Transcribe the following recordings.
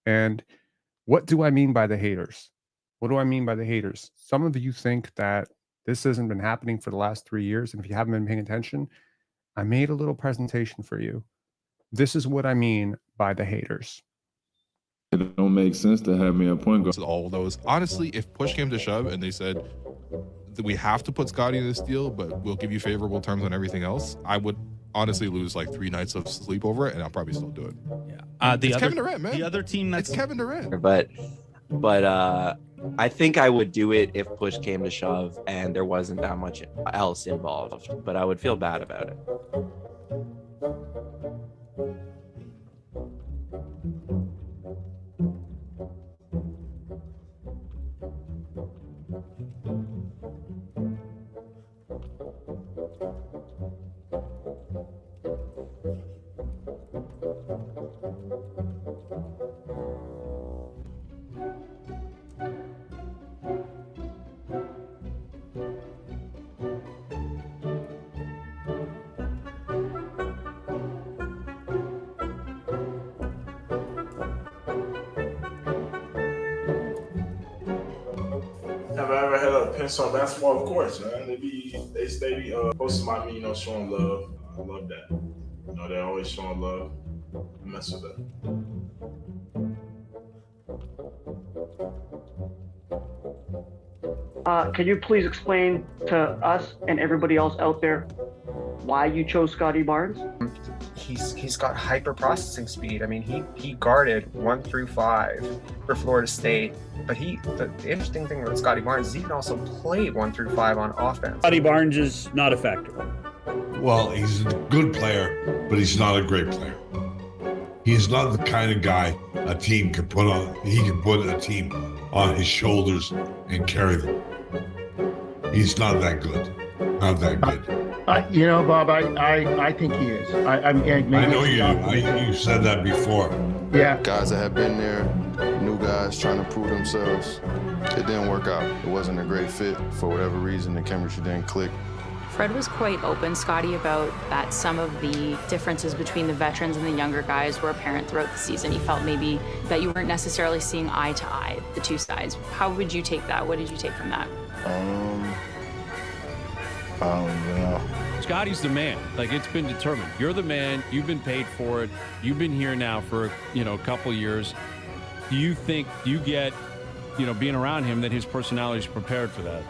And what do I mean by the haters? What do I mean by the haters? Some of you think that this hasn't been happening for the last 3 years. And if you haven't been paying attention, I made a little presentation for you. This is what I mean by the haters. It don't make sense to have me a point guard. All those. Honestly, if push came to shove and they said that we have to put Scottie in this deal, but we'll give you favorable terms on everything else, I would honestly lose like 3 nights of sleep over it, and I'll probably still do it. Yeah, it's Kevin Durant, man. The other team that's it's Kevin Durant. But I think I would do it if push came to shove and there wasn't that much else involved. But I would feel bad about it. Have I ever had a pencil on basketball? Of course, man. They be posting about me, showing love. I love that. They're always showing love. I mess with that. Can you please explain to us and everybody else out there why you chose Scottie Barnes? He's got hyper processing speed. I mean, he guarded 1 through 5 for Florida State, but the interesting thing about Scottie Barnes is he can also play 1 through 5 on offense. Scottie Barnes is not a factor. Well, he's a good player, but he's not a great player. He's not the kind of guy a team can put on. He can put a team on his shoulders and carry them. He's not that good. Not that good. Bob, I think he is. I know you do. You said that before. Yeah. Guys that have been there, new guys trying to prove themselves. It didn't work out. It wasn't a great fit for whatever reason. The chemistry didn't click. Fred was quite open, Scottie, about that some of the differences between the veterans and the younger guys were apparent throughout the season. He felt maybe that you weren't necessarily seeing eye to eye, the two sides. How would you take that? What did you take from that? I don't even know. Scottie's the man. Like, it's been determined. You're the man. You've been paid for it. You've been here now for, a couple years. Do you think you get, being around him, that his personality is prepared for that?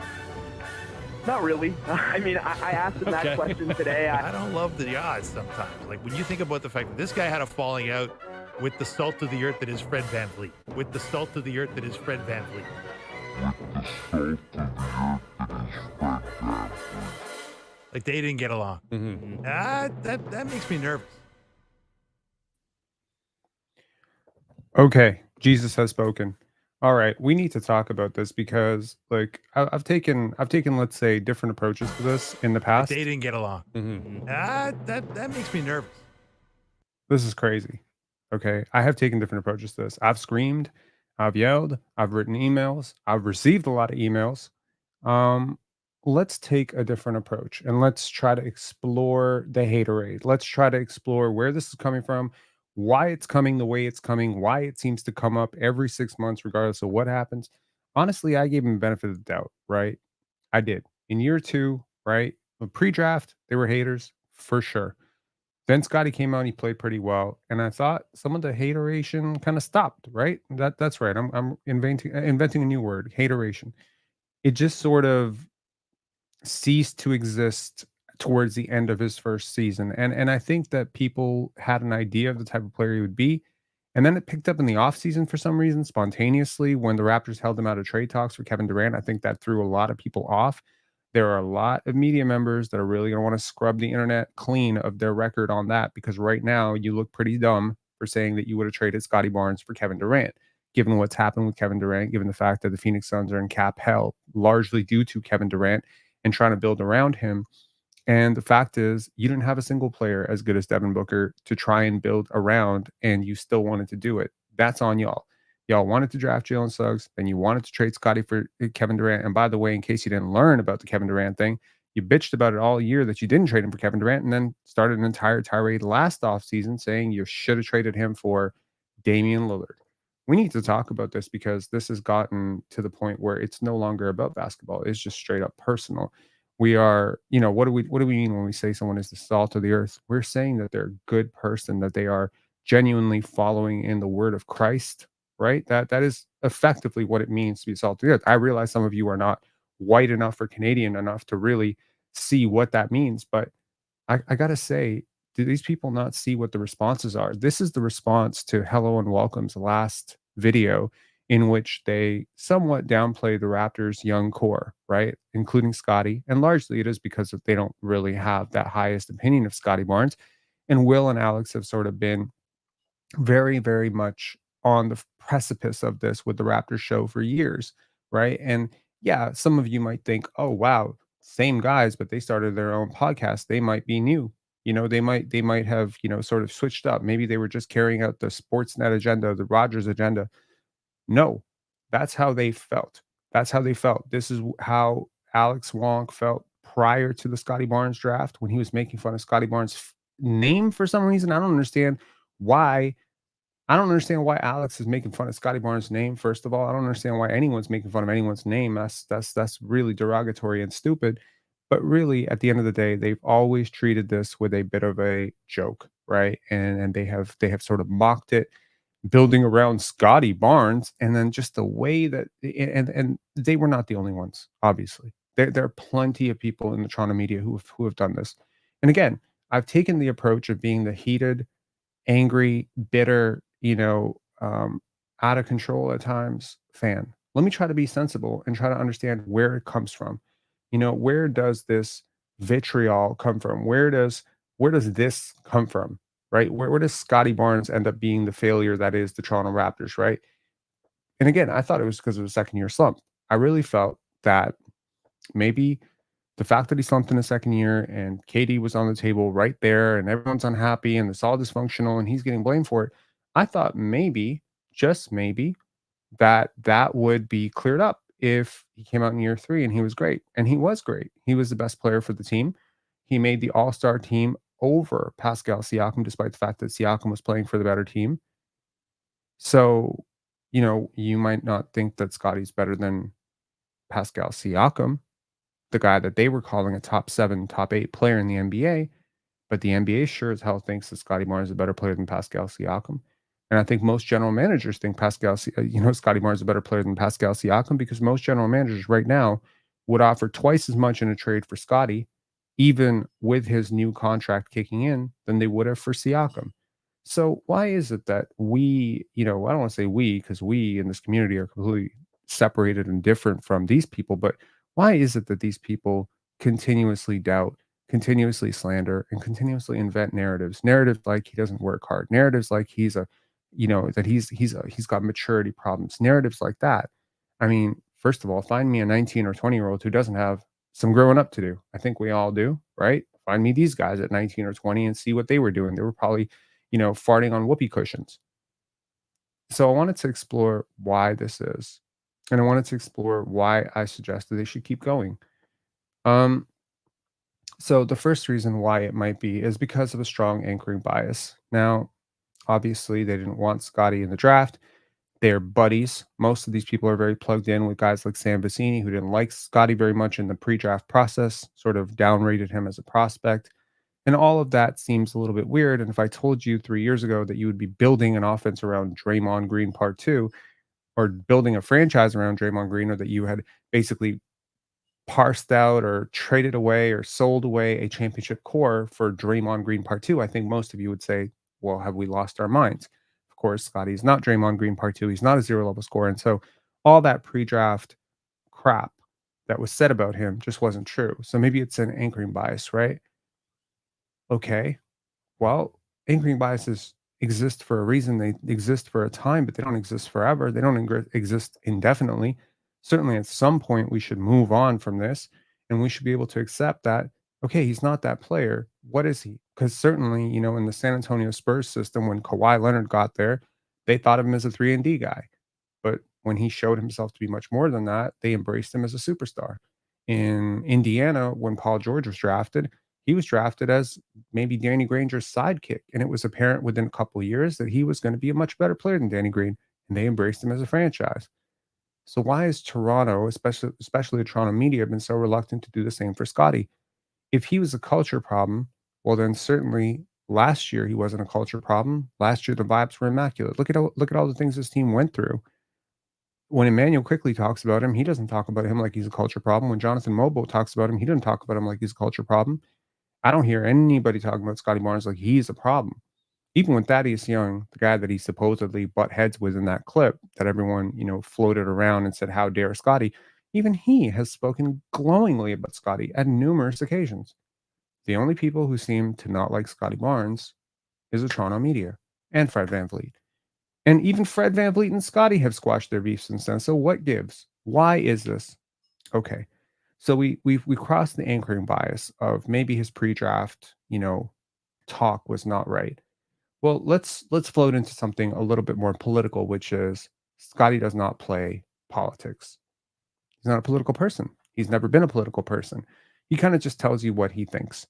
Not really. I mean, I asked him that question today. I don't love the odds sometimes. Like, when you think about the fact that this guy had a falling out with the salt of the earth that is Fred VanVleet. With the salt of the earth that is Fred VanVleet. Like, they didn't get along. Mm-hmm. That makes me nervous. Okay, Jesus has spoken. All right, we need to talk about this because, like, I've taken, let's say, different approaches to this in the past. Like, they didn't get along. Mm-hmm. That makes me nervous. This is crazy. Okay, I have taken different approaches to this. I've screamed, I've yelled, I've written emails, I've received a lot of emails. Let's take a different approach and let's try to explore the haterade. Let's try to explore where this is coming from, why it's coming the way it's coming, why it seems to come up every 6 months, regardless of what happens. Honestly, I gave him the benefit of the doubt, right? I did. In year 2, right? Pre-draft, they were haters for sure. Then Scottie came out and he played pretty well. And I thought some of the hateration kind of stopped, right? That's right. I'm inventing a new word, hateration. It just sort of ceased to exist towards the end of his first season. And I think that people had an idea of the type of player he would be. And then it picked up in the offseason for some reason, spontaneously, when the Raptors held him out of trade talks for Kevin Durant. I think that threw a lot of people off. There are a lot of media members that are really going to want to scrub the internet clean of their record on that, because right now you look pretty dumb for saying that you would have traded Scottie Barnes for Kevin Durant, given what's happened with Kevin Durant, given the fact that the Phoenix Suns are in cap hell, largely due to Kevin Durant and trying to build around him. And the fact is, you didn't have a single player as good as Devin Booker to try and build around, and you still wanted to do it. That's on y'all. Y'all wanted to draft Jalen Suggs, then you wanted to trade Scottie for Kevin Durant. And by the way, in case you didn't learn about the Kevin Durant thing, you bitched about it all year that you didn't trade him for Kevin Durant, and then started an entire tirade last offseason saying you should have traded him for Damian Lillard. we need to talk about this because this has gotten to the point where it's no longer about basketball. It's just straight up personal. We are, what do we mean when we say someone is the salt of the earth? We're saying that they're a good person, that they are genuinely following in the word of Christ, right? That is effectively what it means to be salt of the earth. I realize some of you are not white enough or Canadian enough to really see what that means, but I gotta say, do these people not see what the responses are? This is the response to Hello and Welcome's last video, in which they somewhat downplay the Raptors' young core, right? Including Scotty. And largely it is because they don't really have that highest opinion of Scottie Barnes. And Will and Alex have sort of been very, very much on the precipice of this with the Raptors show for years, right? And yeah, some of you might think, oh wow, same guys, but they started their own podcast. They might be new. They might have, sort of switched up. Maybe they were just carrying out the Sportsnet agenda, the Rogers agenda. No, that's how they felt. That's how they felt. This is how Alex Wonk felt prior to the Scottie Barnes draft when he was making fun of Scottie Barnes' name for some reason. Why I don't understand why Alex is making fun of Scottie Barnes' name. First of all, I don't understand why anyone's making fun of anyone's name. That's really derogatory and stupid. But really, at the end of the day, they've always treated this with a bit of a joke, right? And they have sort of mocked it, building around Scottie Barnes, and then just the way that and they were not the only ones. Obviously, there are plenty of people in the Toronto media who have done this. And again, I've taken the approach of being the heated, angry, bitter, out of control at times fan. Let me try to be sensible and try to understand where it comes from. Where does this vitriol come from? Where does this come from? Right? Where does Scottie Barnes end up being the failure that is the Toronto Raptors, right? And again, I thought it was because of a second year slump. I really felt that maybe the fact that he slumped in the second year and KD was on the table right there and everyone's unhappy and it's all dysfunctional and he's getting blamed for it. I thought maybe, just maybe, that would be cleared up if he came out in year 3 and he was great. And he was great. He was the best player for the team. He made the all-star team over Pascal Siakam, despite the fact that Siakam was playing for the better team. So, you might not think that Scotty's better than Pascal Siakam, the guy that they were calling a top 7, top 8 player in the NBA, but the NBA sure as hell thinks that Scottie Barnes is a better player than Pascal Siakam. And I think most general managers think Scottie Barnes is a better player than Pascal Siakam, because most general managers right now would offer twice as much in a trade for Scottie, even with his new contract kicking in, than they would have for Siakam. So why is it that we, I don't want to say we, because we in this community are completely separated and different from these people, but why is it that these people continuously doubt, continuously slander, and continuously invent narratives like he doesn't work hard, narratives like he's got maturity problems, narratives like that? I mean, first of all, find me a 19 or 20-year-old who doesn't have some growing up to do. I think we all do, right? Find me these guys at 19 or 20 and see what they were doing. They were probably, farting on whoopee cushions. So I wanted to explore why this is, and I wanted to explore why I suggested they should keep going. Um, so the first reason why it might be is because of a strong anchoring bias. Now, obviously, they didn't want Scotty in the draft. They're buddies. Most of these people are very plugged in with guys like Sam Vecini, who didn't like Scotty very much in the pre-draft process, sort of downrated him as a prospect. And all of that seems a little bit weird. And if I told you 3 years ago that you would be building an offense around Draymond Green Part 2, or building a franchise around Draymond Green, or that you had basically parsed out or traded away or sold away a championship core for Draymond Green Part 2, I think most of you would say, well, have we lost our minds? Of course, Scotty's not Draymond Green Part 2. He's not a zero level scorer. And so all that pre-draft crap that was said about him just wasn't true. So maybe it's an anchoring bias, right? Okay. Well, anchoring biases exist for a reason. They exist for a time, but they don't exist forever. They don't exist indefinitely. Certainly, at some point, we should move on from this, and we should be able to accept that, okay, he's not that player. What is he? Because certainly, in the San Antonio Spurs system, when Kawhi Leonard got there, they thought of him as a 3-and-D guy. But when he showed himself to be much more than that, they embraced him as a superstar. In Indiana, when Paul George was drafted, he was drafted as maybe Danny Granger's sidekick. And it was apparent within a couple of years that he was going to be a much better player than Danny Green. and they embraced him as a franchise. So why is Toronto, especially the Toronto media, been so reluctant to do the same for Scottie? If he was a culture problem, well, then certainly last year he wasn't a culture problem. Last year the vibes were immaculate. Look at all the things this team went through. When Emmanuel quickly talks about him, he doesn't talk about him like he's a culture problem. When Jonathan Mobo talks about him, he doesn't talk about him like he's a culture problem. I don't hear anybody talking about Scottie Barnes like he's a problem. Even with Thaddeus Young, the guy that he supposedly butt heads with in that clip that everyone, floated around and said, "How dare Scottie?" Even he has spoken glowingly about Scottie at numerous occasions. The only people who seem to not like Scottie Barnes is the Toronto media and Fred VanVleet. And even Fred VanVleet and Scottie have squashed their beef since then. So what gives? Why is this? Okay. So we crossed the anchoring bias of maybe his pre-draft, talk was not right. Well, let's float into something a little bit more political, which is Scottie does not play politics. He's not a political person. He's never been a political person. He kind of just tells you what he thinks.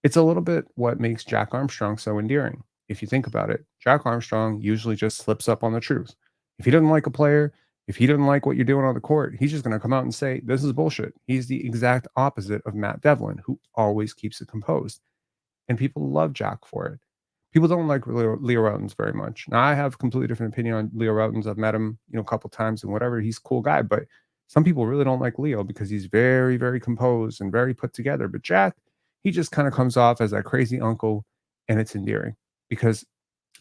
It's a little bit what makes Jack Armstrong so endearing. If you think about it, Jack Armstrong usually just slips up on the truth. If he doesn't like a player, if he doesn't like what you're doing on the court, he's just going to come out and say, "This is bullshit." He's the exact opposite of Matt Devlin, who always keeps it composed. And people love Jack for it. People don't like Leo Routens very much. Now, I have a completely different opinion on Leo Routens. I've met him, a couple times and whatever. He's a cool guy, but some people really don't like Leo because he's very, very composed and very put together. But Jack, he just kind of comes off as that crazy uncle, and it's endearing because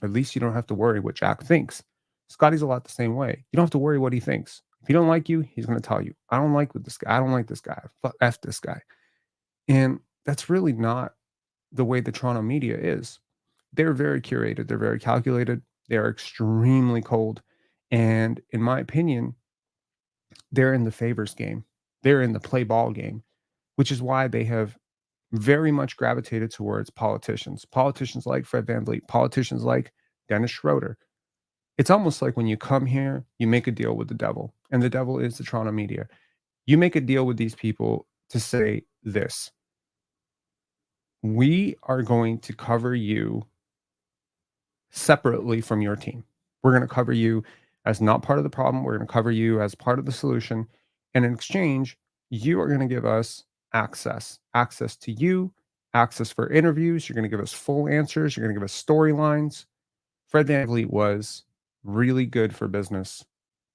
at least you don't have to worry what Jack thinks. Scottie's a lot the same way. You don't have to worry what he thinks. If he don't like you, he's going to tell you, "I don't like with this guy. I don't like this guy. F this guy." And that's really not the way the Toronto media is. They're very curated. They're very calculated. They are extremely cold. And in my opinion, they're in the favors game. They're in the play ball game, which is why they have very much gravitated towards politicians. Politicians like Fred VanVleet, politicians like Dennis Schroeder. It's almost like when you come here, you make a deal with the devil, and the devil is the Toronto media. You make a deal with these people to say this: we are going to cover you separately from your team. We're going to cover you as not part of the problem. We're going to cover you as part of the solution. And in exchange, you are going to give us access to you, access for interviews. You're going to give us full answers. You're going to give us storylines. Fred VanVleet was really good for business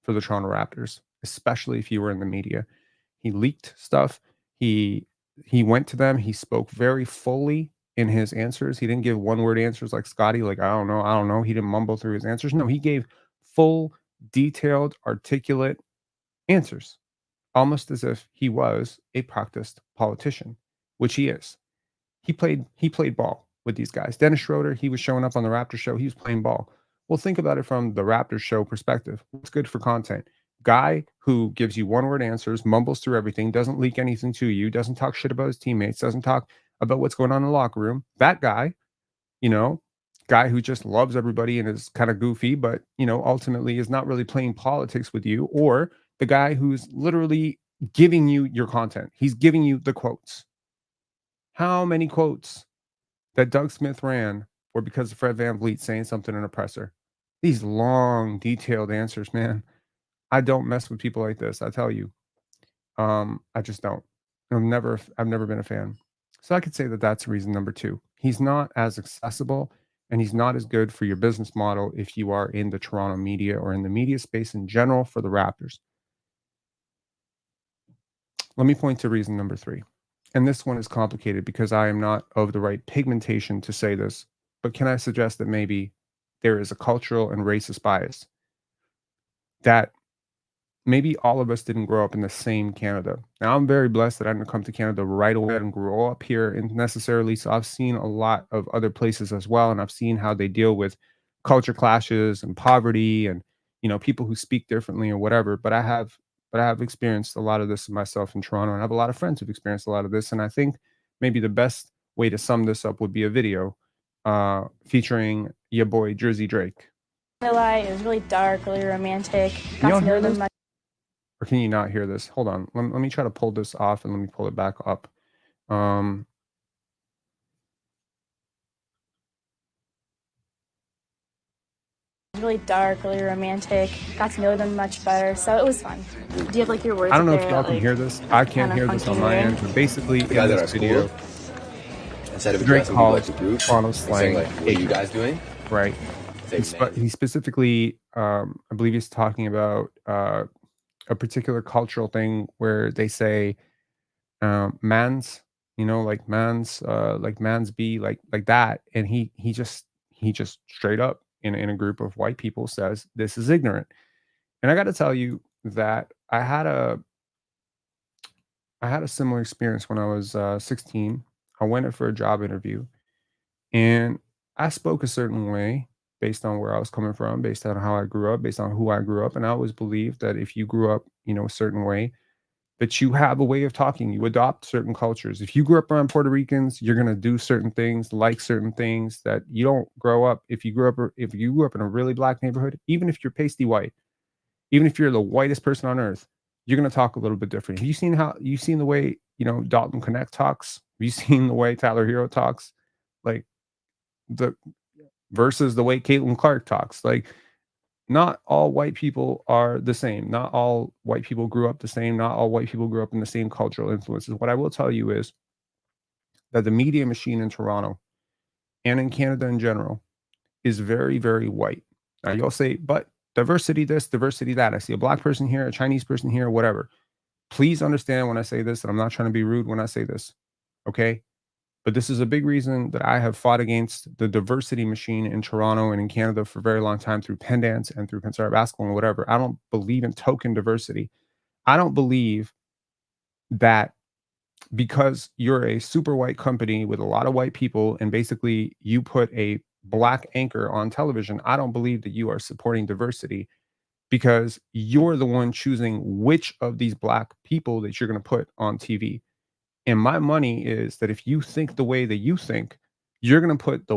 for the Toronto Raptors, especially if you were in the media. He leaked stuff. He went to them. He spoke very fully in his answers. He didn't give one-word answers like Scottie, like, I don't know. He didn't mumble through his answers. No, he gave full, detailed, articulate answers, almost as if he was a practiced politician, which he is. He played ball with these guys. Dennis Schroeder, he was showing up on the Raptors show. He was playing ball. Well, think about it from the Raptors show perspective. What's good for content? Guy who gives you one-word answers, mumbles through everything, doesn't leak anything to you, doesn't talk shit about his teammates, doesn't talk about what's going on in the locker room. That guy, guy who just loves everybody and is kind of goofy, but, ultimately is not really playing politics with you, or the guy who's literally giving you your content. He's giving you the quotes. How many quotes that Doug Smith ran were because of Fred VanVleet saying something in a presser? These long, detailed answers, man. I don't mess with people like this. I tell you, I just don't. I've never been a fan. So I could say that that's reason number 2. He's not as accessible, and he's not as good for your business model if you are in the Toronto media or in the media space in general for the Raptors. Let me point to reason number 3. And this one is complicated because I am not of the right pigmentation to say this, but can I suggest that maybe there is a cultural and racist bias that maybe all of us didn't grow up in the same Canada. Now, I'm very blessed that I didn't come to Canada right away and grow up here necessarily. So I've seen a lot of other places as well. And I've seen how they deal with culture clashes and poverty and, people who speak differently or whatever. But I have experienced a lot of this myself in Toronto, and I have a lot of friends who've experienced a lot of this. And I think maybe the best way to sum this up would be a video featuring your boy Jersey Drake. It was really dark, really romantic. Can y'all hear this? Or can you not hear this? Hold on. Let me try to pull this off and let me pull it back up. Really dark, really romantic. Got to know them much better, so it was fun. Do you have like your words I don't know up if there y'all that can hear this. I can't kind of hear this funky on my hearing? end, but basically The in guys at this our school, video, instead of Drake addressing people as calls a group Toronto and saying slang like, "What are you ignorant, guys doing?" right? Say, "Man." He specifically, I believe he's talking about a particular cultural thing where they say mans, like mans be like that, and he just straight up in a group of white people says this is ignorant. And I got to tell you that I had a similar experience when I was 16. I went in for a job interview, and I spoke a certain way based on where I was coming from, based on how I grew up, based on who I grew up. And I always believed that if you grew up, a certain way, that you have a way of talking. You adopt certain cultures. If you grew up around Puerto Ricans, you're gonna do certain things, like certain things that you don't grow up. If you grew up in a really black neighborhood, even if you're pasty white, even if you're the whitest person on earth, you're gonna talk a little bit different. Have you seen the way, Dalton Connect talks? Have you seen the way Tyler Hero talks? Like the versus the way Caitlin Clark talks. Like, not all white people are the same. Not all white people grew up the same. Not all white people grew up in the same cultural influences. What I will tell you is that the media machine in Toronto and in Canada in general is very, very white. Now you'll say, but diversity this, diversity that. I see a black person here, a Chinese person here, whatever. Please understand when I say this, and I'm not trying to be rude when I say this. Okay. But this is a big reason that I have fought against the diversity machine in Toronto and in Canada for a very long time through Pendants and through Pensar Basketball and whatever. I don't believe in token diversity. I don't believe that because you're a super white company with a lot of white people and basically you put a black anchor on television, I don't believe that you are supporting diversity because you're the one choosing which of these black people that you're going to put on TV. And my money is that if you think the way that you think, you're gonna put I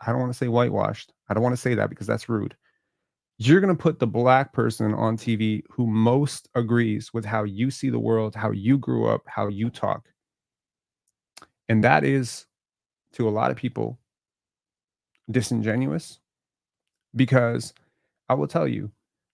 don't want to say whitewashed. I don't want to say that because that's rude. You're gonna put the black person on TV who most agrees with how you see the world, how you grew up, how you talk. And that is, to a lot of people, disingenuous because I will tell you,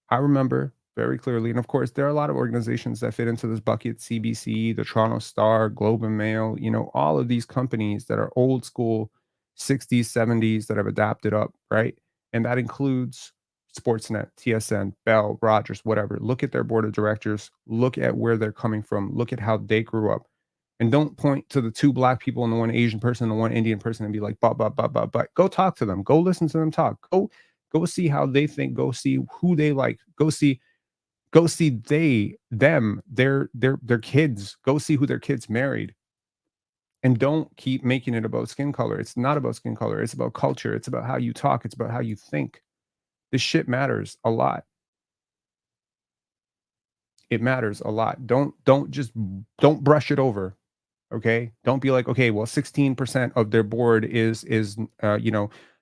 I remember very clearly, and of course, there are a lot of organizations that fit into this bucket: CBC, the Toronto Star, Globe and Mail, all of these companies that are old school 60s, 70s that have adapted up, right? And that includes Sportsnet, TSN, Bell, Rogers, whatever. Look at their board of directors, look at where they're coming from, look at how they grew up. And don't point to the two black people and the one Asian person and the one Indian person and be like, but go talk to them. Go listen to them talk. Go see how they think. Go see who they like. Go see their kids. Go see who their kids married. And don't keep making it about skin color. It's not about skin color. It's about culture. It's about how you talk. It's about how you think. This shit matters a lot. It matters a lot. Don't brush it over. Okay, don't be like, okay, well, 16% of their board is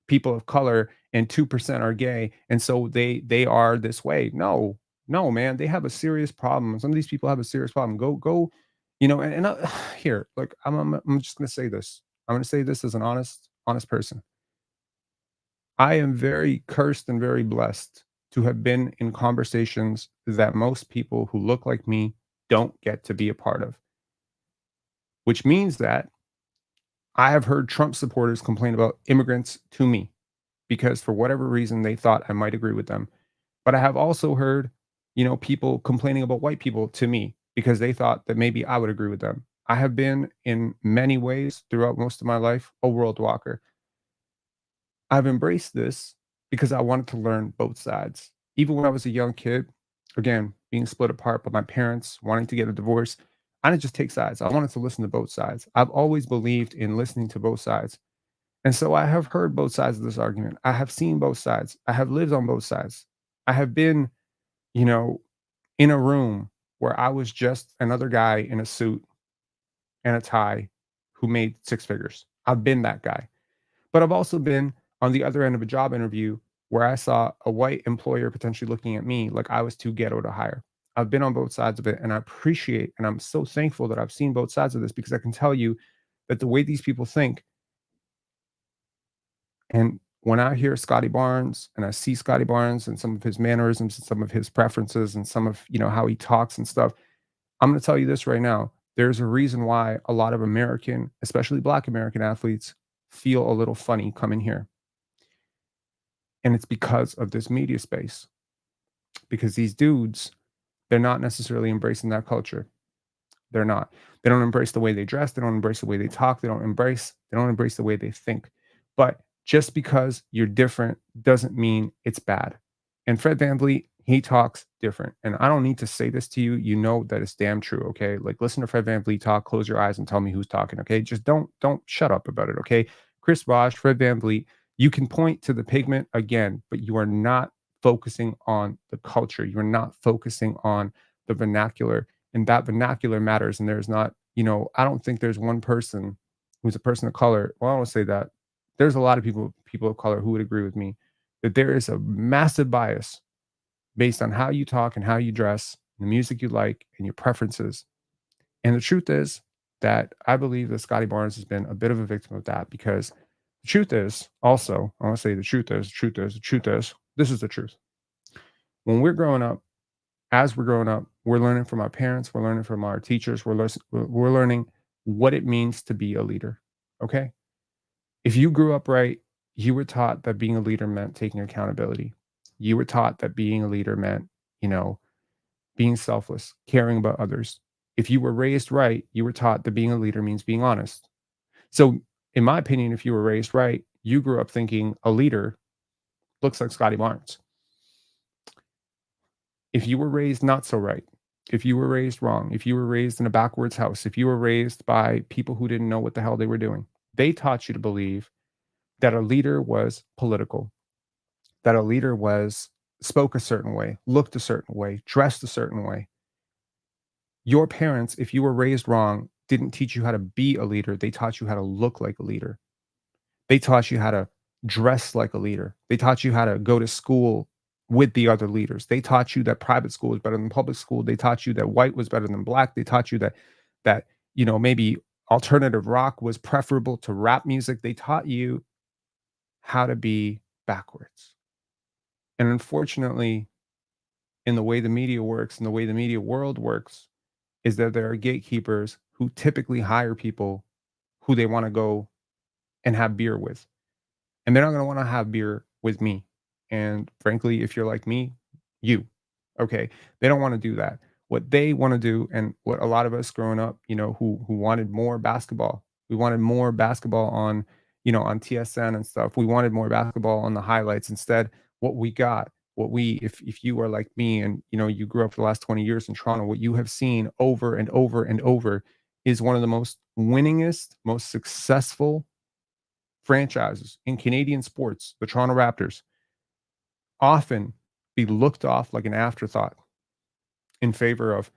people of color and 2% are gay, and so they are this way. No, man, they have a serious problem. Some of these people have a serious problem. Go, here, like I'm just gonna say this. I'm gonna say this as an honest person. I am very cursed and very blessed to have been in conversations that most people who look like me don't get to be a part of, which means that I have heard Trump supporters complain about immigrants to me because for whatever reason they thought I might agree with them. But I have also heard, people complaining about white people to me because they thought that maybe I would agree with them. I have been in many ways throughout most of my life a world walker. I've embraced this because I wanted to learn both sides. Even when I was a young kid, again, being split apart by my parents, wanting to get a divorce, I didn't just take sides. I wanted to listen to both sides. I've always believed in listening to both sides. And so I have heard both sides of this argument. I have seen both sides. I have lived on both sides. I have been, you know, in a room where I was just another guy in a suit and a tie who made six figures. I've been that guy. But I've also been on the other end of a job interview where I saw a white employer potentially looking at me like I was too ghetto to hire. I've been on both sides of it, and I appreciate and I'm so thankful that I've seen both sides of this because I can tell you that the way these people think, and when I hear Scottie Barnes and I see Scottie Barnes and some of his mannerisms and some of his preferences and some of, how he talks and stuff, I'm going to tell you this right now. There's a reason why a lot of American, especially Black American athletes, feel a little funny coming here. And it's because of this media space. Because these dudes, they're not necessarily embracing that culture. They're not. They don't embrace the way they dress. They don't embrace the way they talk. They don't embrace the way they think. But just because you're different doesn't mean it's bad. And Fred VanVleet, he talks different. And I don't need to say this to you. You know that it's damn true. Okay. Like listen to Fred VanVleet talk, close your eyes and tell me who's talking. Okay. Just don't shut up about it. Okay. Chris Bosh, Fred VanVleet, you can point to the pigment again, but you are not focusing on the culture. You're not focusing on the vernacular, and that vernacular matters. And there's not, I don't think there's one person who's a person of color. Well, I don't say that. There's a lot of people of color who would agree with me that there is a massive bias based on how you talk and how you dress, the music you like, and your preferences. And the truth is that I believe that Scottie Barnes has been a bit of a victim of that, because the truth is also, I want to say the truth is, this is the truth. When we're growing up, as we're growing up, we're learning from our parents, we're learning from our teachers, we're learning what it means to be a leader. Okay? If you grew up right, you were taught that being a leader meant taking accountability. You were taught that being a leader meant, being selfless, caring about others. If you were raised right, you were taught that being a leader means being honest. So, in my opinion, if you were raised right, you grew up thinking a leader looks like Scottie Barnes. If you were raised not so right, if you were raised wrong, if you were raised in a backwards house, if you were raised by people who didn't know what the hell they were doing, they taught you to believe that a leader was political, that a leader spoke a certain way, looked a certain way, dressed a certain way. Your parents, if you were raised wrong, didn't teach you how to be a leader. They taught you how to look like a leader. They taught you how to dress like a leader. They taught you how to go to school with the other leaders. They taught you that private school is better than public school. They taught you that white was better than black. They taught you that maybe alternative rock was preferable to rap music. They taught you how to be backwards. And unfortunately, in the way the media works, and the way the media world works, is that there are gatekeepers who typically hire people who they want to go and have beer with. And they're not going to want to have beer with me. And frankly, if you're like me, okay, they don't want to do that. What they want to do, and what a lot of us growing up, who wanted more basketball, we wanted more basketball on, on TSN and stuff. We wanted more basketball on the highlights. Instead, what we got, if you are like me and, you grew up for the last 20 years in Toronto, what you have seen over and over and over is one of the most winningest, most successful franchises in Canadian sports, the Toronto Raptors, often be looked off like an afterthought in favor of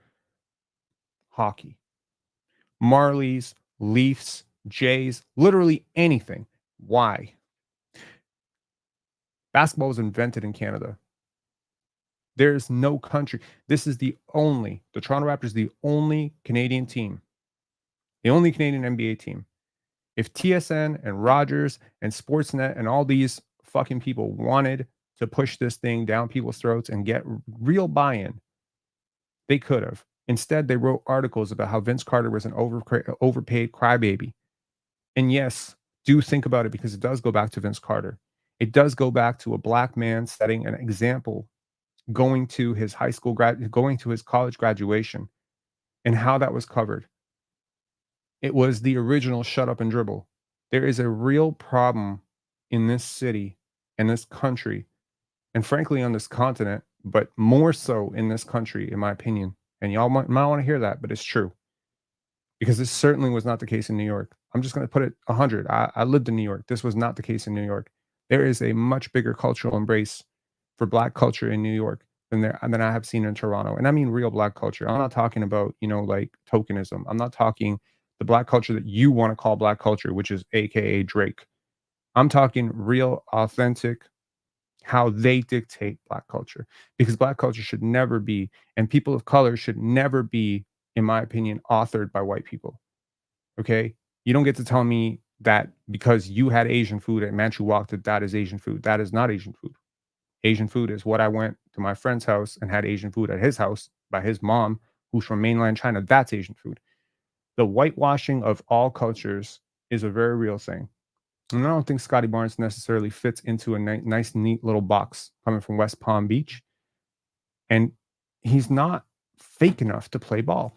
hockey, Marlies, Leafs, Jays, literally anything. Why? Basketball was invented in Canada. There's no country. This is the Toronto Raptors, the only Canadian team, the only Canadian NBA team. If TSN and Rogers and Sportsnet and all these fucking people wanted to push this thing down people's throats and get real buy-in, they could have. Instead, they wrote articles about how Vince Carter was an overpaid crybaby. And yes, do think about it, because it does go back to Vince Carter. It does go back to a black man setting an example, going to his going to his college graduation, and how that was covered. It was the original shut up and dribble. There is a real problem in this city, in this country, and frankly on this continent, but more so in this country, in my opinion. And y'all might want to hear that, but it's true. Because this certainly was not the case in New York. I'm just going to put it 100. I lived in New York. This was not the case in New York. There is a much bigger cultural embrace for Black culture in New York than I have seen in Toronto. And I mean real Black culture. I'm not talking about, like tokenism. I'm not talking the Black culture that you want to call Black culture, which is AKA Drake. I'm talking real, authentic, how they dictate Black culture. Because Black culture should never be, and people of color should never be, in my opinion, authored by white people. Okay? You don't get to tell me that because you had Asian food, it meant you walked that is Asian food. That is not Asian food. Asian food is what I went to my friend's house and had Asian food at his house by his mom, who's from mainland China. That's Asian food. The whitewashing of all cultures is a very real thing. And I don't think Scottie Barnes necessarily fits into a nice, neat little box coming from West Palm Beach. And he's not fake enough to play ball.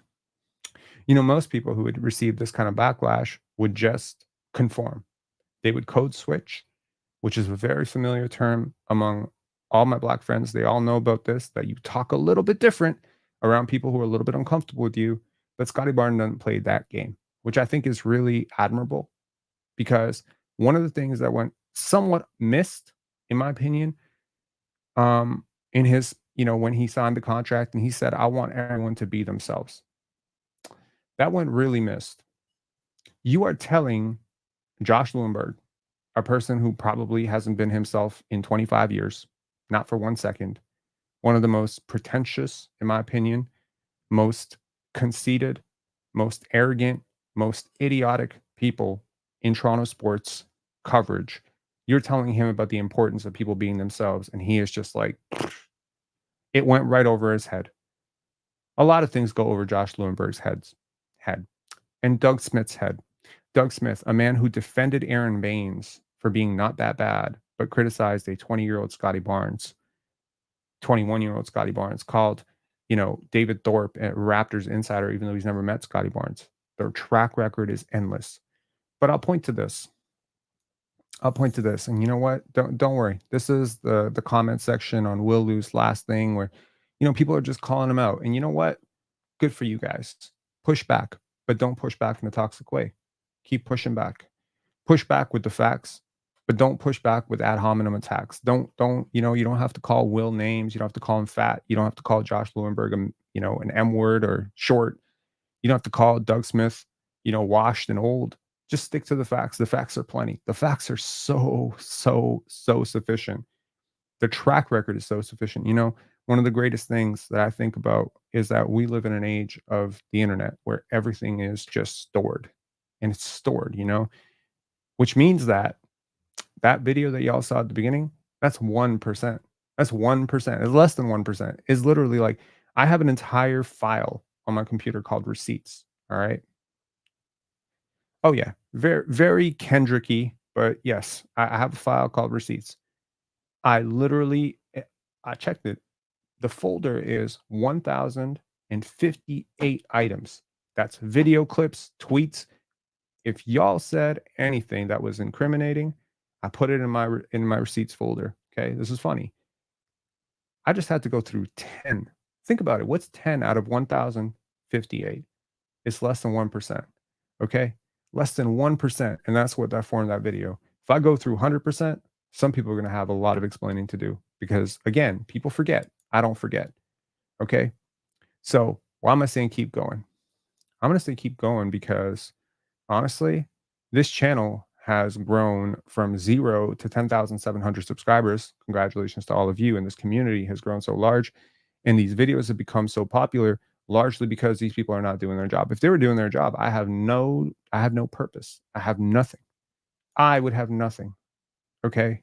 You know, most people who would receive this kind of backlash would just conform. They would code switch, which is a very familiar term among all my black friends. They all know about this, that you talk a little bit different around people who are a little bit uncomfortable with you. But Scottie Barnes doesn't play that game, which I think is really admirable, because one of the things that went somewhat missed, in my opinion, in his, when he signed the contract and he said, I want everyone to be themselves. That went really missed. You are telling Josh Lewenberg, a person who probably hasn't been himself in 25 years, not for 1 second, one of the most pretentious, in my opinion, most conceited, most arrogant, most idiotic people in Toronto sports coverage. You're telling him about the importance of people being themselves, and he is just like, it went right over his head. A lot of things go over Josh Lewenberg's head. And Doug Smith's head. Doug Smith, a man who defended Aaron Baines for being not that bad, but criticized a 20-year-old Scottie Barnes, 21-year-old Scottie Barnes, called, David Thorpe a Raptors insider, even though he's never met Scottie Barnes. Their track record is endless. But I'll point to this. And you know what? Don't worry. This is the comment section on Will Lou's last thing where, people are just calling him out. And you know what? Good for you guys. Push back, but don't push back in a toxic way. Keep pushing back. Push back with the facts, but don't push back with ad hominem attacks. Don't, you don't have to call Will names. You don't have to call him fat. You don't have to call Josh Lewenberg, an M word or short. You don't have to call Doug Smith, washed and old. Just stick to the facts. The facts are plenty. The facts are so sufficient. The track record is so sufficient. One of the greatest things that I think about is that we live in an age of the internet where everything is just stored, and it's stored, which means that video that y'all saw at the beginning, that's 1%. That's 1%. It's less than 1%. It's literally like, I have an entire file on my computer called receipts. All right. Oh yeah. Very, very Kendricky, but yes, I have a file called receipts. I checked it. The folder is 1,058 items. That's video clips, tweets. If y'all said anything that was incriminating, I put it in my receipts folder. Okay, this is funny. I just had to go through 10. Think about it. What's 10 out of 1,058? It's less than 1%. Okay, less than 1%, and that's what that formed that video. If I go through 100%, some people are going to have a lot of explaining to do, because again, people forget. I don't forget. Okay, so why am I saying keep going? I'm going to say keep going because honestly, this channel has grown from 0 to 10,700 subscribers. Congratulations to all of you. And this community has grown so large. And these videos have become so popular largely because these people are not doing their job. If they were doing their job, I have no purpose. I have nothing. I would have nothing. Okay.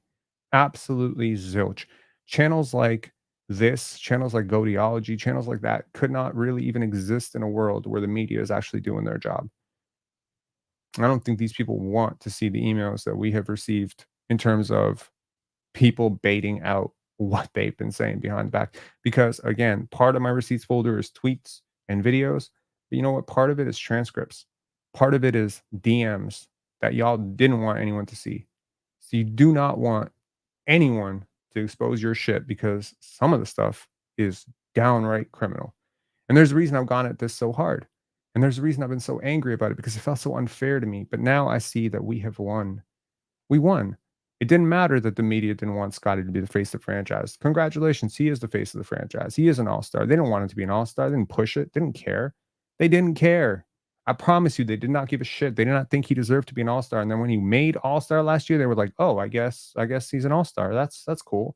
Absolutely zilch. Channels like this, channels like Goateology, channels like that could not really even exist in a world where the media is actually doing their job. I don't think these people want to see the emails that we have received in terms of people baiting out what they've been saying behind the back. Because again, part of my receipts folder is tweets and videos. But you know what? Part of it is transcripts. Part of it is DMs that y'all didn't want anyone to see. So you do not want anyone to expose your shit, because some of the stuff is downright criminal. And there's a reason I've gone at this so hard. And there's a reason I've been so angry about it, because it felt so unfair to me. But now I see that we have won. We won. It didn't matter that the media didn't want Scottie to be the face of the franchise. Congratulations. He is the face of the franchise. He is an all-star. They didn't want him to be an all-star. They didn't push it. They didn't care. They didn't care. I promise you, they did not give a shit. They did not think he deserved to be an all-star. And then when he made all-star last year, they were like, oh, I guess he's an all-star. That's cool.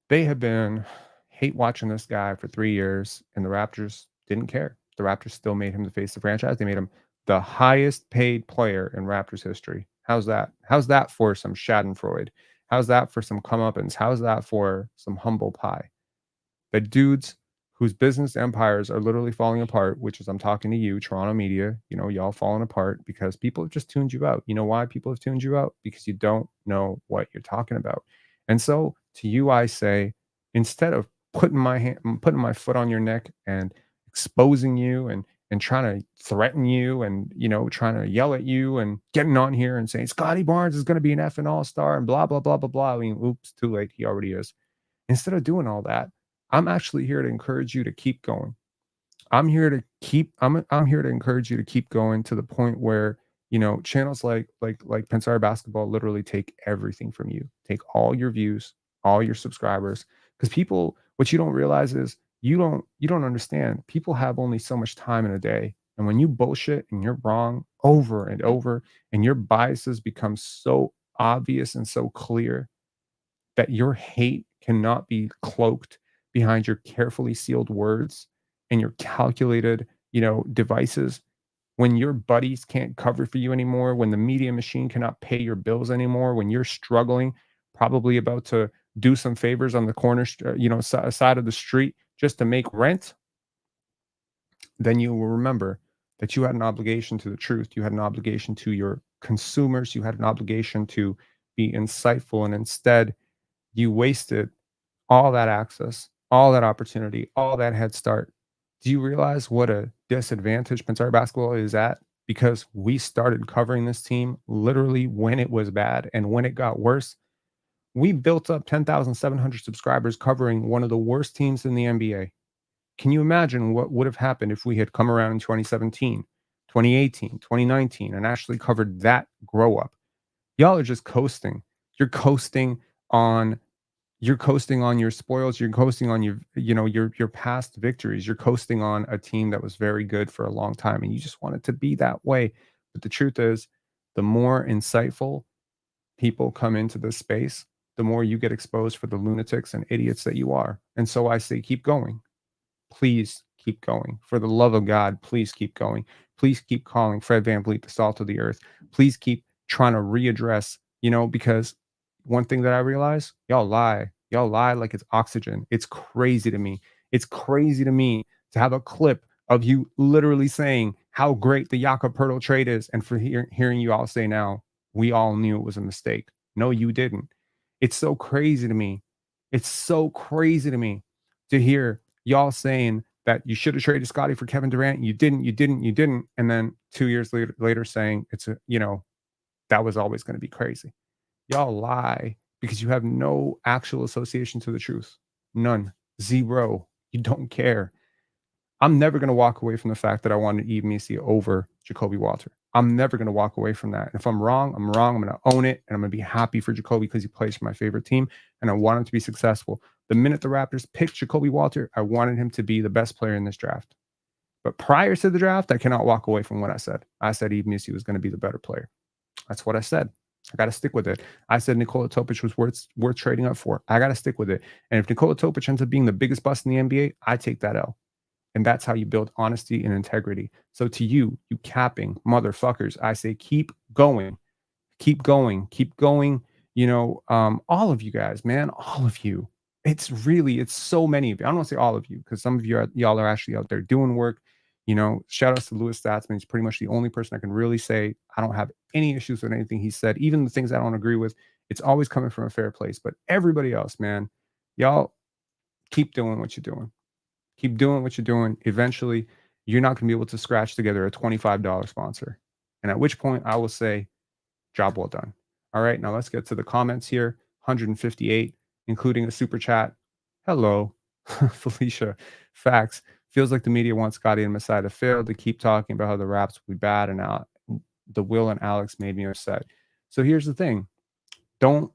They have been hate watching this guy for 3 years, and the Raptors didn't care. The Raptors still made him the face of the franchise. They made him the highest paid player in Raptors history. How's that? How's that for some Schadenfreude? How's that for some comeuppance? How's that for some humble pie? The dudes whose business empires are literally falling apart, which is I'm talking to you, Toronto media, y'all falling apart because people have just tuned you out. You know why people have tuned you out? Because you don't know what you're talking about. And so to you, I say, instead of putting my foot on your neck and exposing you and trying to threaten you and trying to yell at you and getting on here and saying Scottie Barnes is going to be an effing all-star and blah blah blah blah blah. I mean, oops, too late. He already is. Instead of doing all that, I'm actually here to encourage you to keep going. I'm here to encourage you to keep going to the point where, channels like Pensar Basketball literally take everything from you. Take all your views, all your subscribers. Because people, what you don't realize is you don't understand. People have only so much time in a day. And when you bullshit and you're wrong over and over, and your biases become so obvious and so clear that your hate cannot be cloaked behind your carefully sealed words and your calculated, devices. When your buddies can't cover for you anymore, when the media machine cannot pay your bills anymore, when you're struggling, probably about to do some favors on the corner, side of the street just to make rent, then you will remember that you had an obligation to the truth. You had an obligation to your consumers. You had an obligation to be insightful. And instead, you wasted all that access, all that opportunity, all that head start. Do you realize what a disadvantage Pensar Basketball is at? Because we started covering this team literally when it was bad, and when it got worse, we built up 10,700 subscribers covering one of the worst teams in the NBA. Can you imagine what would have happened if we had come around in 2017, 2018, 2019, and actually covered that grow up? Y'all are just coasting. You're coasting on your spoils. You're coasting on your past victories. You're coasting on a team that was very good for a long time, and you just want it to be that way. But the truth is, the more insightful people come into this space, the more you get exposed for the lunatics and idiots that you are. And so I say, keep going. Please keep going. For the love of God, please keep going. Please keep calling Fred VanVleet the salt of the earth. Please keep trying to readdress, because one thing that I realize, y'all lie. Y'all lie like it's oxygen. It's crazy to me. It's crazy to me to have a clip of you literally saying how great the Jakob Poeltl trade is, and for hearing you all say now, we all knew it was a mistake. No, you didn't. It's so crazy to me. It's so crazy to me to hear y'all saying that you should have traded Scottie for Kevin Durant. You didn't. And then 2 years later saying that was always going to be crazy. Y'all lie because you have no actual association to the truth. None. Zero. You don't care. I'm never going to walk away from the fact that I wanted Yves Missi over Jacoby Walter. I'm never going to walk away from that. And if I'm wrong, I'm wrong. I'm going to own it, and I'm going to be happy for Jacoby because he plays for my favorite team, and I want him to be successful. The minute the Raptors picked Jacoby Walter, I wanted him to be the best player in this draft. But prior to the draft, I cannot walk away from what I said. I said Yves Missi was going to be the better player. That's what I said. I got to stick with it. I said Nikola Topic was worth trading up for. I got to stick with it. And if Nikola Topic ends up being the biggest bust in the NBA, I take that L. And that's how you build honesty and integrity. So to you capping motherfuckers, I say keep going. Keep going. Keep going. All of you guys, man, all of you. It's so many of you. I don't want to say all of you because some of y'all are actually out there doing work. Shout outs to Louis Statsman. He's pretty much the only person I can really say I don't have any issues with anything he said. Even the things I don't agree with, it's always coming from a fair place. But everybody else, man, y'all keep doing what you're doing. Keep doing what you're doing. Eventually, you're not going to be able to scratch together a $25 sponsor. And at which point I will say, job well done. All right, now let's get to the comments here. 158, including a super chat. Hello, Felicia. Facts. Feels like the media wants Scottie and Masai to fail to keep talking about how the Raps will be bad, and the Will and Alex made me upset. So here's the thing. Don't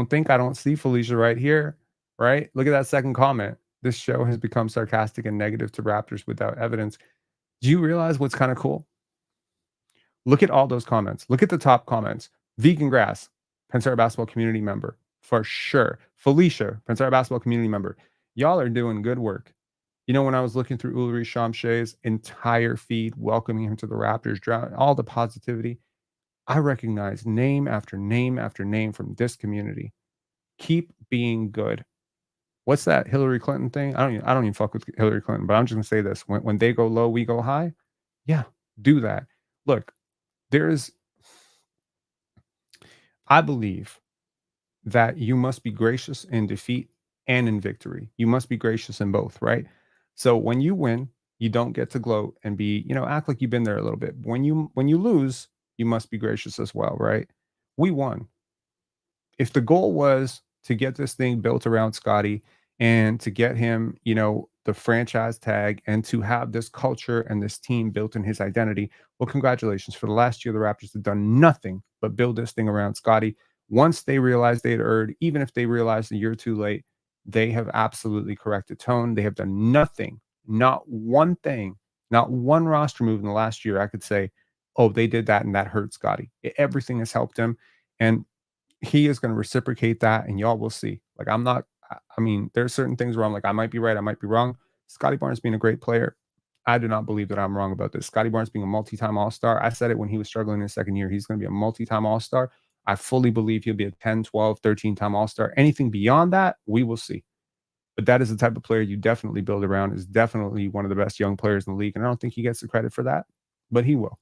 think I don't see Felicia right here, right? Look at that second comment. This show has become sarcastic and negative to Raptors without evidence. Do you realize what's kind of cool? Look at all those comments. Look at the top comments. Vegan Grass, Pensar Basketball community member, for sure. Felicia, Pensar Basketball community member. Y'all are doing good work. You know, when I was looking through Ulrich Shamshay's entire feed, welcoming him to the Raptors, all the positivity, I recognize name after name after name from this community. Keep being good. What's that Hillary Clinton thing? I don't even fuck with Hillary Clinton, but I'm just gonna say this. When they go low, we go high. Yeah, do that. Look, there's I believe that you must be gracious in defeat and in victory. You must be gracious in both, right? So when you win, you don't get to gloat and be, act like you've been there a little bit. When you lose, you must be gracious as well, right? We won. If the goal was to get this thing built around Scottie and to get him, the franchise tag and to have this culture and this team built in his identity, well, congratulations. For the last year, the Raptors have done nothing but build this thing around Scottie. Once they realized they'd erred, even if they realized a year too late, they have absolutely corrected tone. They have done nothing, not one thing, not one roster move in the last year. I could say, oh, they did that and that hurt Scottie. Everything has helped him. And he is going to reciprocate that, and y'all will see. Like, I mean, there's certain things where I'm like, I might be right, I might be wrong. Scottie Barnes being a great player, I do not believe that I'm wrong about this. Scottie Barnes being a multi-time All-Star, I said it when he was struggling in his second year. He's going to be a multi-time All-Star. I fully believe he'll be a 10, 12, 13-time All-Star. Anything beyond that, we will see. But that is the type of player you definitely build around, is definitely one of the best young players in the league. And I don't think he gets the credit for that, but he will.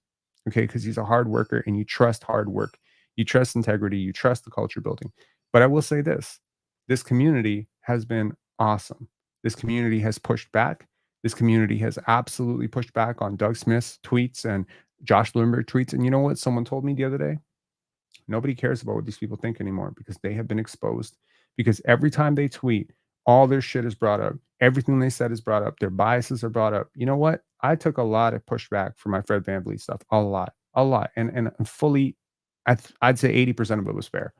Okay, because he's a hard worker and you trust hard work. You trust integrity, you trust the culture building. But I will say this community has been awesome. This community has pushed back. This community has absolutely pushed back on Doug Smith's tweets and Josh Lundberg tweets. And you know what? Someone told me the other day, nobody cares about what these people think anymore because they have been exposed. Because every time they tweet, all their shit is brought up. Everything they said is brought up. Their biases are brought up. You know what? I took a lot of pushback for my Fred VanVleet stuff. A lot. And fully, I'd say 80% of it was fair.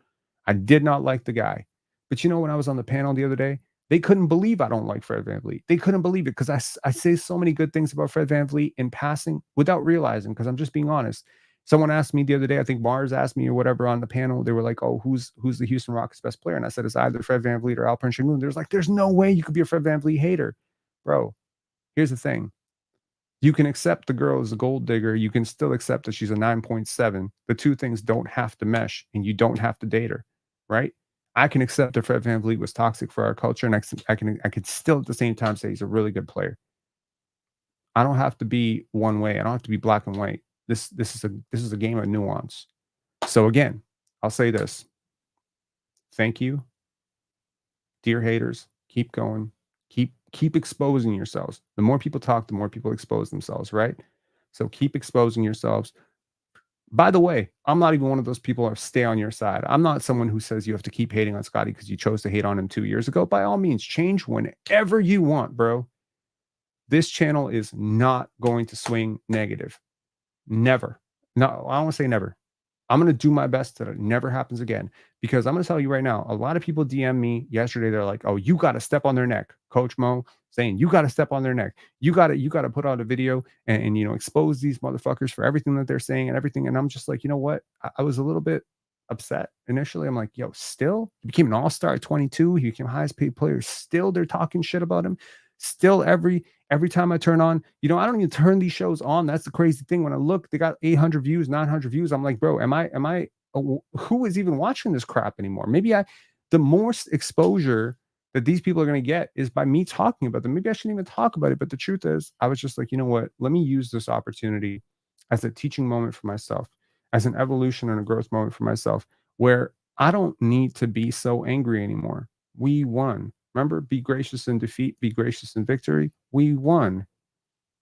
I did not like the guy. But when I was on the panel the other day, they couldn't believe I don't like Fred VanVleet. They couldn't believe it because I say so many good things about Fred VanVleet in passing without realizing, because I'm just being honest. Someone asked me the other day, I think Mars asked me or whatever on the panel, they were like, oh, who's the Houston Rockets best player? And I said, it's either Fred VanVleet or Alperen Sengun. There's like, there's no way you could be a Fred VanVleet hater. Bro, here's the thing. You can accept the girl as a gold digger. You can still accept that she's a 9.7. The two things don't have to mesh, and you don't have to date her, right? I can accept that Fred VanVleet was toxic for our culture, and I can still at the same time say he's a really good player. I don't have to be one way. I don't have to be black and white. This is a game of nuance. So again, I'll say this. Thank you, dear haters. Keep going. Keep exposing yourselves. The more people talk, the more people expose themselves, right? So keep exposing yourselves. By the way, I'm not even one of those people who stay on your side. I'm not someone who says you have to keep hating on Scottie because you chose to hate on him 2 years ago. By all means, change whenever you want, bro. This channel is not going to swing negative. Never. No, I don't want to say never. I'm going to do my best that it never happens again, because I'm going to tell you right now, a lot of people DM me yesterday. They're like, oh, you got to step on their neck. Coach Mo saying, you got to step on their neck. You got to put out a video and expose these motherfuckers for everything that they're saying and everything. And I'm just like, you know what? I was a little bit upset initially. I'm like, yo, still he became an all-star at 22. He became highest paid player. Still they're talking shit about him. Still every time I turn on, I don't even turn these shows on. That's the crazy thing. When I look, they got 800 views, 900 views. I'm like, bro, am I who is even watching this crap anymore? Maybe the more exposure that these people are going to get is by me talking about them. Maybe I shouldn't even talk about it. But the truth is, I was just like, you know what? Let me use this opportunity as a teaching moment for myself, as an evolution and a growth moment for myself, where I don't need to be so angry anymore. We won. Remember, be gracious in defeat, be gracious in victory. We won.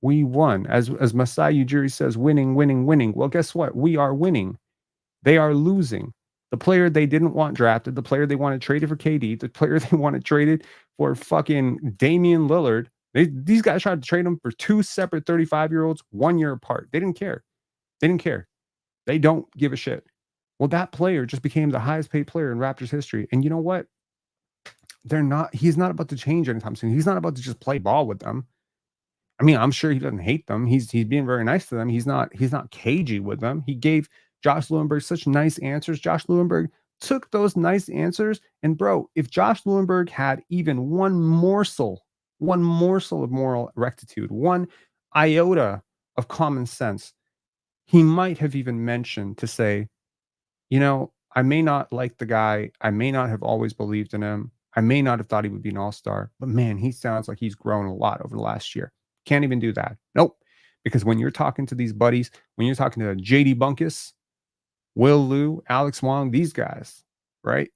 We won. As Masai Ujiri says, winning, winning, winning. Well, guess what? We are winning. They are losing. The player they didn't want drafted, the player they wanted traded for KD, the player they wanted traded for fucking Damian Lillard. These guys tried to trade him for two separate 35-year-olds 1 year apart. They didn't care. They didn't care. They don't give a shit. Well, that player just became the highest paid player in Raptors history. And you know what? He's not about to change anytime soon. He's not about to just play ball with them. I mean, I'm sure he doesn't hate them. He's being very nice to them. He's not cagey with them. He gave Josh Lewinberg such nice answers. Josh Lewinberg took those nice answers. And bro, if Josh Lewinberg had even one morsel one morsel of moral rectitude, one iota of common sense, he might have even mentioned to say, I may not like the guy. I may not have always believed in him. I may not have thought he would be an all-star, but man, he sounds like he's grown a lot over the last year. Can't even do that. Nope. Because when you're talking to these buddies, when you're talking to JD Bunkus, Will Liu, Alex Wong, these guys, right?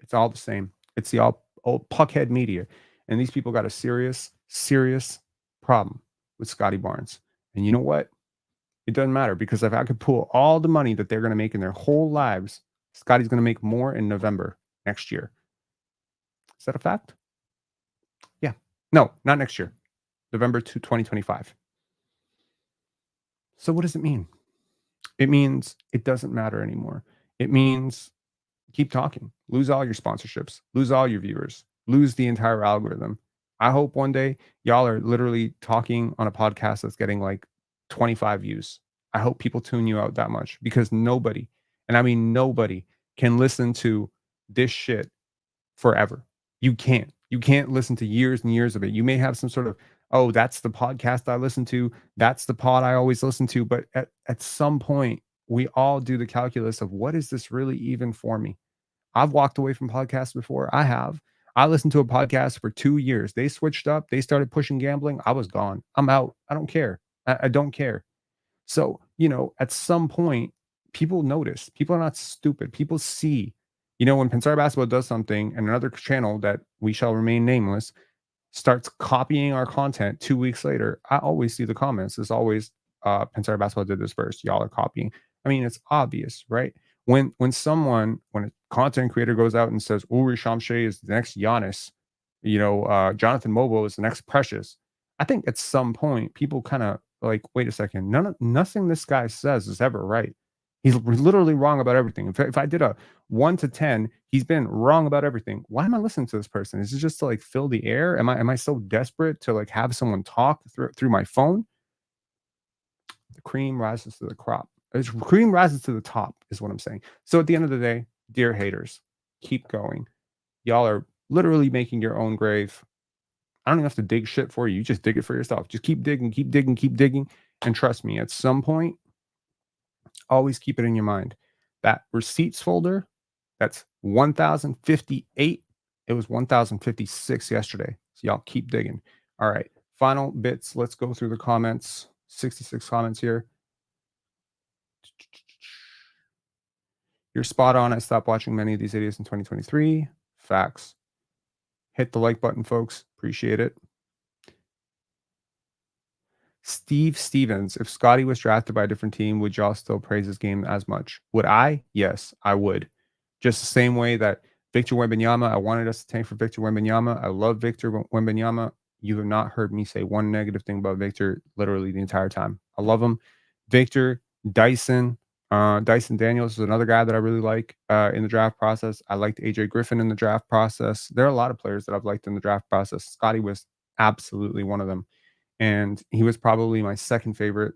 It's all the same. It's the old puckhead media. And these people got a serious, serious problem with Scottie Barnes. And you know what? It doesn't matter, because if I could pull all the money that they're going to make in their whole lives, Scottie's going to make more in November next year. Is that a fact? Yeah. No, not next year. November 2025. So what does it mean? It means it doesn't matter anymore. It means keep talking. Lose all your sponsorships. Lose all your viewers. Lose the entire algorithm. I hope one day y'all are literally talking on a podcast that's getting like 25 views. I hope people tune you out that much, because nobody, and I mean nobody, can listen to this shit forever. You can't. You can't listen to years and years of it. You may have some sort of, oh, that's the podcast I listen to. That's the pod I always listen to. But at some point, we all do the calculus of, what is this really even for me? I've walked away from podcasts before. I have. I listened to a podcast for 2 years. They switched up. They started pushing gambling. I was gone. I'm out. I don't care. I don't care. So, at some point, people notice. People are not stupid. People see. When Pensar Basketball does something and another channel that we shall remain nameless starts copying our content 2 weeks later, I always see the comments. It's always, Pensar Basketball did this first. Y'all are copying. I mean, it's obvious, right? When a content creator goes out and says Uri Shamshay is the next Giannis, Jonathan Mobo is the next Precious, I think at some point people kind of like, wait a second, nothing this guy says is ever right. He's literally wrong about everything. If I did a 1 to 10, he's been wrong about everything. Why am I listening to this person? Is it just to like fill the air? Am I so desperate to like have someone talk through my phone? The cream rises to the crop. Cream rises to the top is what I'm saying. So at the end of the day, dear haters, keep going. Y'all are literally making your own grave. I don't even have to dig shit for you. You just dig it for yourself. Just keep digging, keep digging, keep digging. And trust me, at some point, always keep it in your mind. That receipts folder, that's 1,058. It was 1,056 yesterday. So y'all keep digging. All right. Final bits. Let's go through the comments. 66 comments here. You're spot on. I stopped watching many of these idiots in 2023. Facts. Hit the like button, folks. Appreciate it. Steve Stevens, if Scottie was drafted by a different team, would y'all still praise his game as much? Would I? Yes, I would. Just the same way that Victor Wembanyama, I wanted us to tank for Victor Wembanyama. I love Victor Wembanyama. You have not heard me say one negative thing about Victor literally the entire time. I love him. Victor, Dyson Daniels is another guy that I really like in the draft process. I liked AJ Griffin in the draft process. There are a lot of players that I've liked in the draft process. Scottie was absolutely one of them. And he was probably my second favorite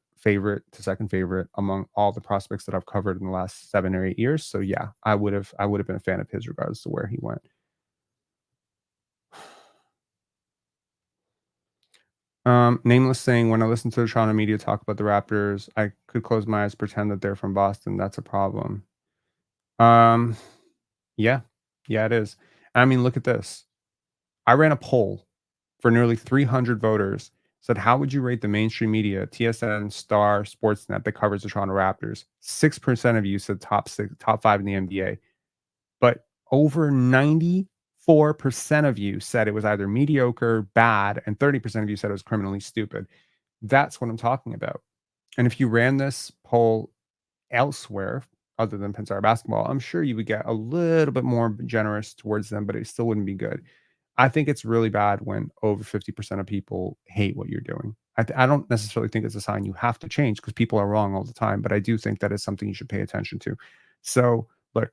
among all the prospects that I've covered in the last 7 or 8 years. So yeah, I would have been a fan of his regardless to where he went. Nameless saying, when I listen to the Toronto media talk about the Raptors, I could close my eyes, pretend that they're from Boston. That's a problem. Yeah, it is. I mean, look at this. I ran a poll for nearly 300 voters. Said, how would you rate the mainstream media, TSN, Star, Sportsnet that covers the Toronto Raptors? 6% of you said top 5 in the NBA. But over 94% of you said it was either mediocre, bad, and 30% of you said it was criminally stupid. That's what I'm talking about. And if you ran this poll elsewhere, other than Pensar Basketball, I'm sure you would get a little bit more generous towards them, but it still wouldn't be good. I think it's really bad when over 50% of people hate what you're doing. I don't necessarily think it's a sign you have to change, because people are wrong all the time, but I do think that is something you should pay attention to. So, look,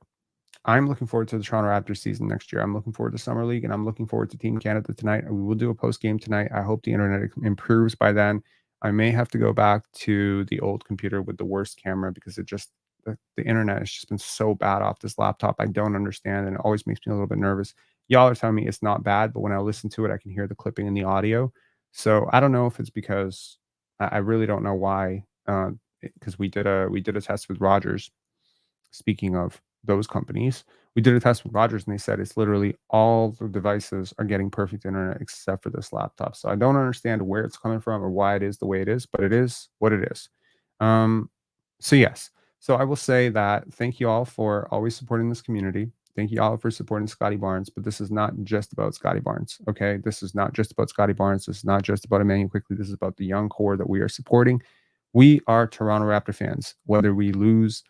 I'm looking forward to the Toronto Raptors season next year. I'm looking forward to Summer League, and I'm looking forward to Team Canada tonight. We will do a post game tonight. I hope the internet improves by then. I may have to go back to the old computer with the worst camera, because the internet has just been so bad off this laptop. I don't understand, and it always makes me a little bit nervous. Y'all are telling me it's not bad, but when I listen to it, I can hear the clipping in the audio. So I don't know if it's because I really don't know why. Because we did a test with Rogers. Speaking of those companies, we did a test with Rogers, and they said it's literally all the devices are getting perfect internet except for this laptop. So I don't understand where it's coming from or why it is the way it is, but it is what it is. Um, so yes, so I will say that thank you all for always supporting this community. Thank you all for supporting Scottie Barnes, but this is not just about Scottie Barnes. Okay, this is not just about Scottie Barnes. This is not just about Emmanuel Quickly. This is about the young core that we are supporting. We are Toronto Raptor fans. Whether we lose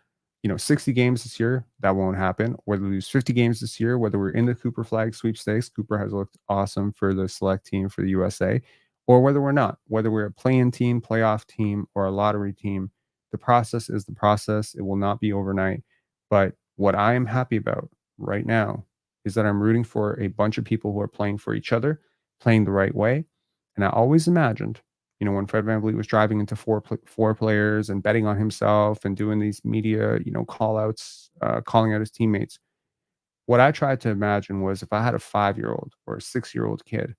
60 games this year, that won't happen. Whether we lose 50 games this year, whether we're in the Cooper Flag sweepstakes, Cooper has looked awesome for the select team for the USA, or whether we're not, whether we're a play-in team, playoff team, or a lottery team, the process is the process. It will not be overnight. But what I am happy about right now is that I'm rooting for a bunch of people who are playing for each other, playing the right way. And I always imagined when Fred VanVleet was driving into four players and betting on himself and doing these media, call outs, calling out his teammates. What I tried to imagine was if I had a 5-year-old or a 6-year-old kid,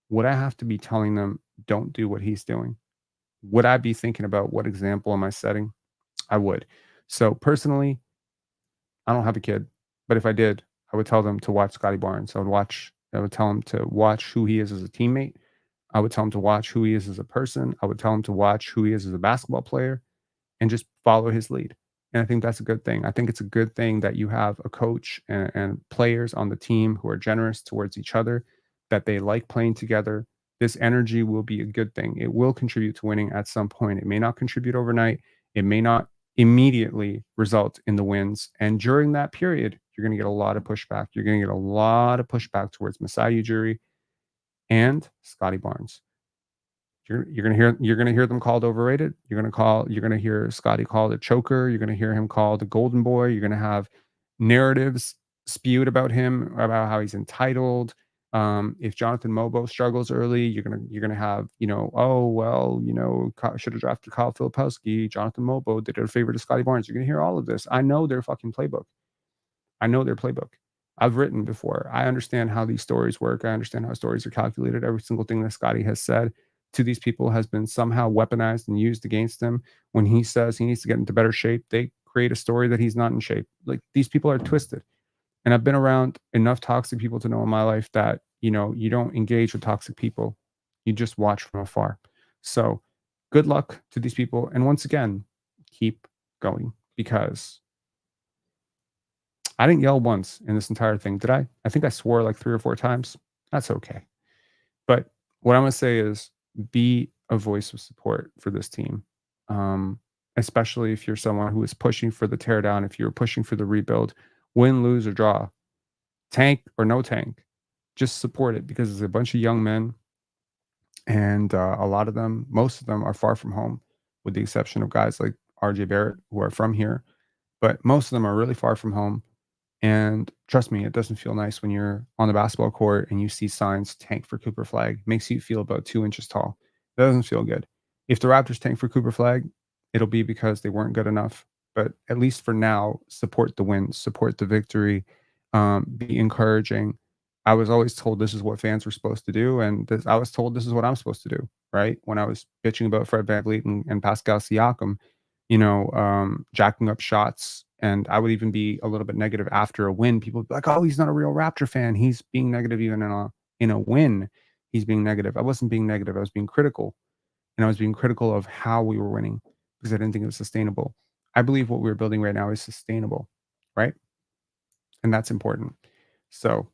would I have to be telling them, don't do what he's doing? Would I be thinking about what example am I setting? I would. So personally, I don't have a kid, but if I did, I would tell them to watch Scottie Barnes. I would tell them to watch who he is as a teammate. I would tell him to watch who he is as a person. I would tell him to watch who he is as a basketball player and just follow his lead. And I think that's a good thing. I think it's a good thing that you have a coach and players on the team who are generous towards each other, that they like playing together. This energy will be a good thing. It will contribute to winning at some point. It may not contribute overnight. It may not immediately result in the wins. And during that period, you're going to get a lot of pushback. You're going to get a lot of pushback towards Masai Ujiri and Scottie Barnes. You're gonna hear them called overrated. You're gonna hear Scottie called a choker. You're gonna hear him called a golden boy. You're gonna have narratives spewed about him, about how he's entitled. If Jonathan Mobo struggles early, you're gonna have oh well, should have drafted Kyle Filipowski. Jonathan Mobo did it a favor to Scottie Barnes. You're gonna hear all of this. I know their fucking playbook. I know their playbook. I've written before. I understand how these stories work. I understand how stories are calculated. Every single thing that Scottie has said to these people has been somehow weaponized and used against him. When he says he needs to get into better shape, they create a story that he's not in shape. Like, these people are twisted. And I've been around enough toxic people to know in my life that, you don't engage with toxic people. You just watch from afar. So good luck to these people. And once again, keep going, because I didn't yell once in this entire thing, did I? I think I swore like 3 or 4 times. That's okay. But what I'm going to say is be a voice of support for this team, especially if you're someone who is pushing for the teardown, if you're pushing for the rebuild, win, lose, or draw, tank or no tank, just support it, because there's a bunch of young men, and a lot of them, most of them, are far from home, with the exception of guys like RJ Barrett, who are from here. But most of them are really far from home. And trust me, it doesn't feel nice when you're on the basketball court and you see signs tank for Cooper Flag. It makes you feel about 2 inches tall. It doesn't feel good. If the Raptors tank for Cooper Flag, it'll be because they weren't good enough. But at least for now, support the wins, support the victory, be encouraging. I was always told this is what fans were supposed to do, and I was told this is what I'm supposed to do, right? When I was bitching about Fred VanVleet and Pascal Siakam, jacking up shots. And I would even be a little bit negative after a win. People would be like, "Oh, he's not a real Raptor fan. He's being negative even in a win. He's being negative." I wasn't being negative. I was being critical, and I was being critical of how we were winning, because I didn't think it was sustainable. I believe what we're building right now is sustainable, right? And that's important. So